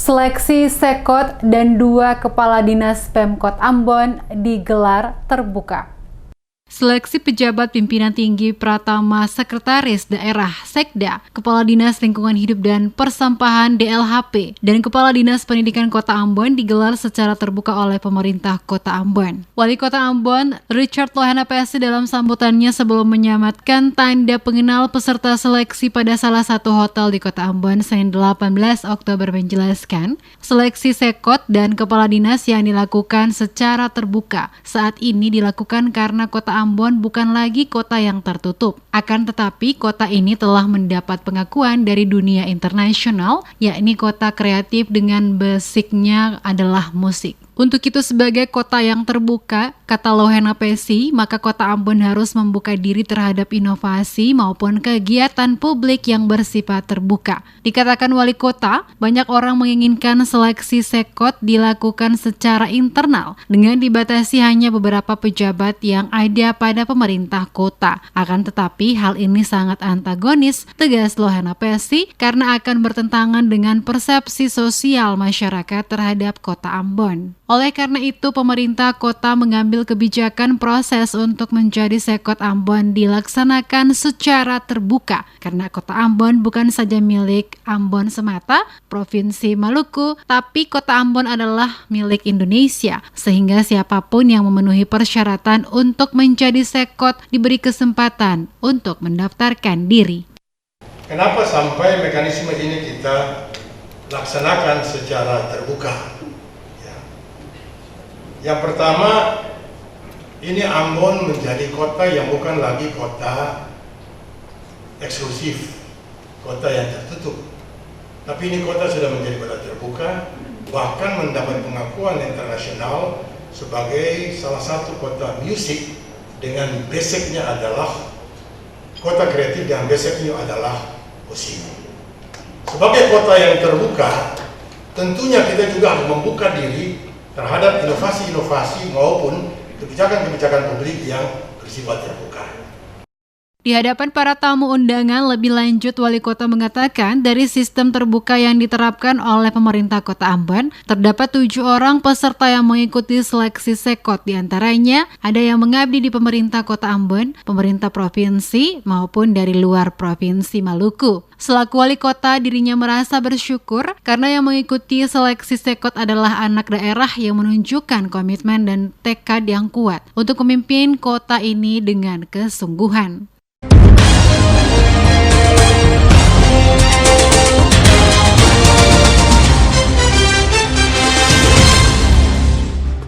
Seleksi Sekot dan 2 Kepala Dinas Pemkot Ambon digelar terbuka. Seleksi pejabat pimpinan tinggi Pratama Sekretaris Daerah Sekda, Kepala Dinas Lingkungan Hidup dan Persampahan DLHP, dan Kepala Dinas Pendidikan Kota Ambon digelar secara terbuka oleh pemerintah Kota Ambon. Wali Kota Ambon, Richard Lohana PS dalam sambutannya sebelum menyamatkan tanda pengenal peserta seleksi pada salah satu hotel di Kota Ambon Senin 18 Oktober menjelaskan, seleksi Sekot dan Kepala Dinas yang dilakukan secara terbuka saat ini dilakukan karena Kota Ambon bukan lagi kota yang tertutup. Akan tetapi, kota ini telah mendapat pengakuan dari dunia internasional, yakni kota kreatif dengan basicnya adalah musik. Untuk itu sebagai kota yang terbuka, kata Lohana Pesi, maka Kota Ambon harus membuka diri terhadap inovasi maupun kegiatan publik yang bersifat terbuka. Dikatakan wali kota, banyak orang menginginkan seleksi Sekot dilakukan secara internal dengan dibatasi hanya beberapa pejabat yang ada pada pemerintah kota. Akan tetapi hal ini sangat antagonis, tegas Lohana Pesi, karena akan bertentangan dengan persepsi sosial masyarakat terhadap Kota Ambon. Oleh karena itu, pemerintah kota mengambil kebijakan proses untuk menjadi Sekot Ambon dilaksanakan secara terbuka, karena Kota Ambon bukan saja milik Ambon semata, Provinsi Maluku, tapi Kota Ambon adalah milik Indonesia, sehingga siapapun yang memenuhi persyaratan untuk menjadi Sekot diberi kesempatan untuk mendaftarkan diri. Kenapa sampai mekanisme ini kita laksanakan secara terbuka? Yang pertama, ini Ambon menjadi kota yang bukan lagi kota eksklusif, kota yang tertutup. Tapi ini kota sudah menjadi kota terbuka, bahkan mendapat pengakuan internasional sebagai salah satu kota musik dengan basicnya adalah kota kreatif dan basicnya adalah musik. Sebagai kota yang terbuka, tentunya kita juga harus membuka diri terhadap inovasi-inovasi maupun kebijakan-kebijakan publik yang bersifat terbuka. Di hadapan para tamu undangan, lebih lanjut Wali Kota mengatakan dari sistem terbuka yang diterapkan oleh pemerintah Kota Ambon, terdapat 7 orang peserta yang mengikuti seleksi Sekot. Di antaranya ada yang mengabdi di pemerintah Kota Ambon, pemerintah provinsi, maupun dari luar Provinsi Maluku. Selaku Wali Kota, dirinya merasa bersyukur karena yang mengikuti seleksi Sekot adalah anak daerah yang menunjukkan komitmen dan tekad yang kuat untuk memimpin kota ini dengan kesungguhan.